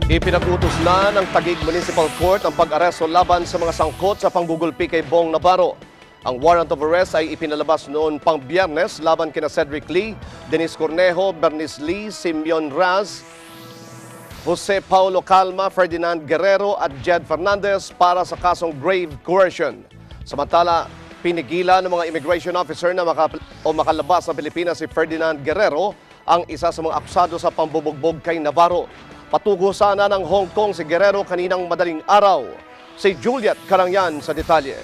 Ipinag-utos na ng Taguig Municipal Court ang pag-aresto laban sa mga sangkot sa panggugulpi kay Bong Navarro. Ang warrant of arrest ay ipinalabas noon pang Biyernes laban kina Cedric Lee, Denise Cornejo, Bernice Lee, Simeon Raz, Jose Paulo Calma, Ferdinand Guerrero at Jed Fernandez para sa kasong grave coercion. Samantala, pinigilan ng mga immigration officer na makalabas ng Pilipinas si Ferdinand Guerrero, ang isa sa mga akusado sa pambubugbog kay Navarro. Patugo sana ng Hong Kong si Guerrero kaninang madaling araw. Si Juliet Karangyan sa detalye.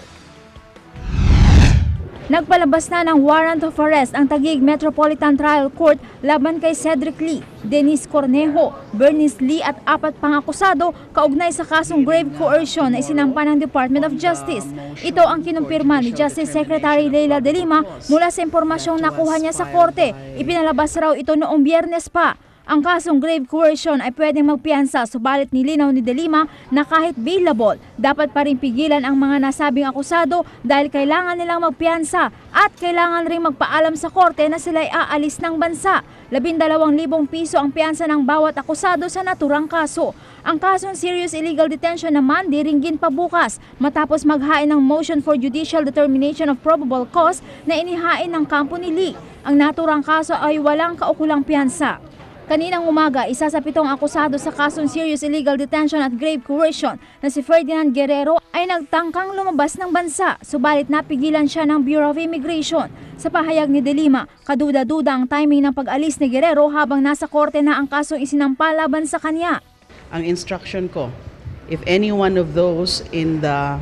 Nagpalabas na ng warrant of arrest ang Taguig Metropolitan Trial Court laban kay Cedric Lee, Denise Cornejo, Bernice Lee at 4 pang akusado kaugnay sa kasong grave coercion na isinampa ng Department of Justice. Ito ang kinumpirma ni Justice Secretary Leila De Lima mula sa impormasyong nakuha niya sa korte. Ipinalabas raw ito noong Biyernes pa. Ang kasong grave coercion ay pwedeng magpiyansa, subalit nilinaw ni De Lima na kahit bailable, dapat pa rin pigilan ang mga nasabing akusado dahil kailangan nilang magpiyansa at kailangan ring magpaalam sa korte na sila ay aalis ng bansa. 12,000 piso ang piyansa ng bawat akusado sa naturang kaso. Ang kasong serious illegal detention naman diringgin pa bukas matapos maghain ng motion for judicial determination of probable cause na inihain ng kampo ni Lee. Ang naturang kaso ay walang kaukulang piyansa. Kaninang umaga, isa sa 7 akusado sa kasong serious illegal detention at grave coercion na si Ferdinand Guerrero ay nagtangkang lumabas ng bansa, subalit napigilan siya ng Bureau of Immigration. Sa pahayag ni De Lima, kaduda-duda ang timing ng pag-alis ni Guerrero habang nasa korte na ang kasong isinampa laban sa kanya. Ang instruction ko, if any one of those in the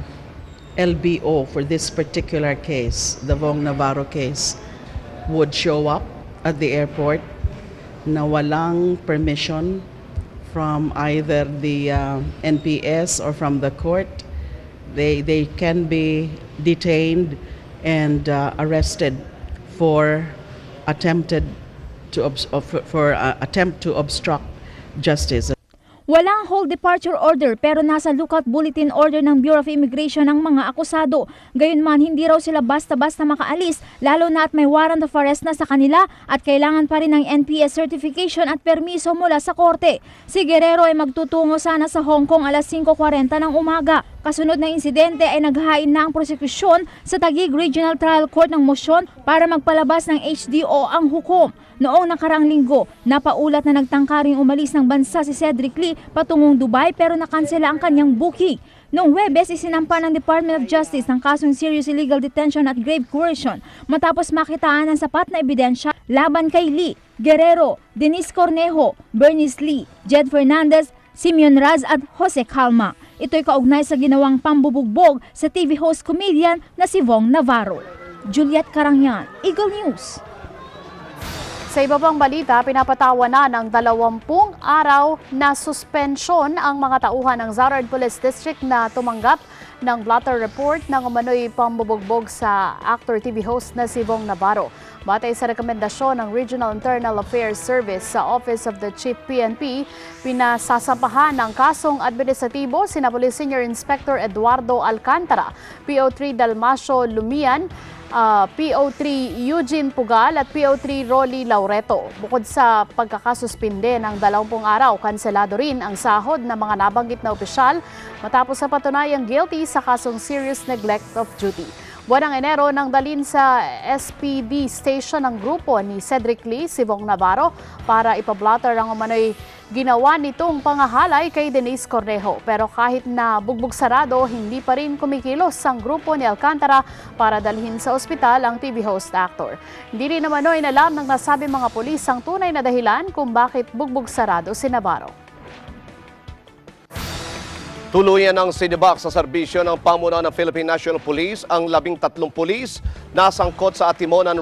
LBO for this particular case, the Bong Navarro case, would show up at the airport na walang permission from either the NPS or from the court, they can be detained and arrested for attempt to obstruct justice. Walang hold departure order pero nasa lookout bulletin order ng Bureau of Immigration ang mga akusado. Gayunman, hindi raw sila basta-basta makaalis lalo na at may warrant of arrest na sa kanila at kailangan pa rin ng NPS certification at permiso mula sa korte. Si Guerrero ay magtutungo sana sa Hong Kong alas 5:40 ng umaga. Kasunod ng insidente ay naghain na ang prosekusyon sa Taguig Regional Trial Court ng mosyon para magpalabas ng HDO ang hukom. Noong nakarang linggo, napaulat na nagtangka ring umalis ng bansa si Cedric Lee patungong Dubai pero nakansela ang kanyang booking. Noong Huwebes, isinampa ng Department of Justice ang kasong serious illegal detention at grave coercion matapos makitaan ng sapat na ebidensya laban kay Lee, Guerrero, Denise Cornejo, Bernice Lee, Jed Fernandez, Simeon Raz at Jose Calma. Ito'y kaugnay sa ginawang pambubugbog sa TV host comedian na si Bong Navarro. Juliet Karangyan, Eagle News. Sa iba pang balita, pinapatawa na ng 20 araw na suspensyon ang mga tauhan ng Zaurad Police District na tumanggap ng blotter report ng umano'y pambubugbog sa actor TV host na si Bong Navarro. Batay sa rekomendasyon ng Regional Internal Affairs Service sa Office of the Chief PNP, pinasasampahan ng kasong administratibo sina Police Senior Inspector Eduardo Alcantara, PO3 Dalmasio Lumian, PO3 Eugene Pugal at PO3 Rolly Laureto. Bukod sa pagkakasuspinde ng 20 araw, kanselado rin ang sahod ng mga nabanggit na opisyal matapos sa patunayang guilty sa kasong serious neglect of duty. Buwan ng Enero nang dalhin sa SPD station ng grupo ni Cedric Lee, si Bong Navarro para ipablotter ang umano'y ginawa nitong pangahalay kay Denise Cornejo. Pero kahit na bugbog sarado, hindi pa rin kumikilos ang grupo ni Alcantara para dalhin sa ospital ang TV host actor. Hindi rin naman inalam ng nasabi mga pulis ang tunay na dahilan kung bakit bugbog sarado si Navarro. Tuluyan ang sinibak sa serbisyo ng pamunuan ng Philippine National Police ang 13 pulis na sangkot sa atimonan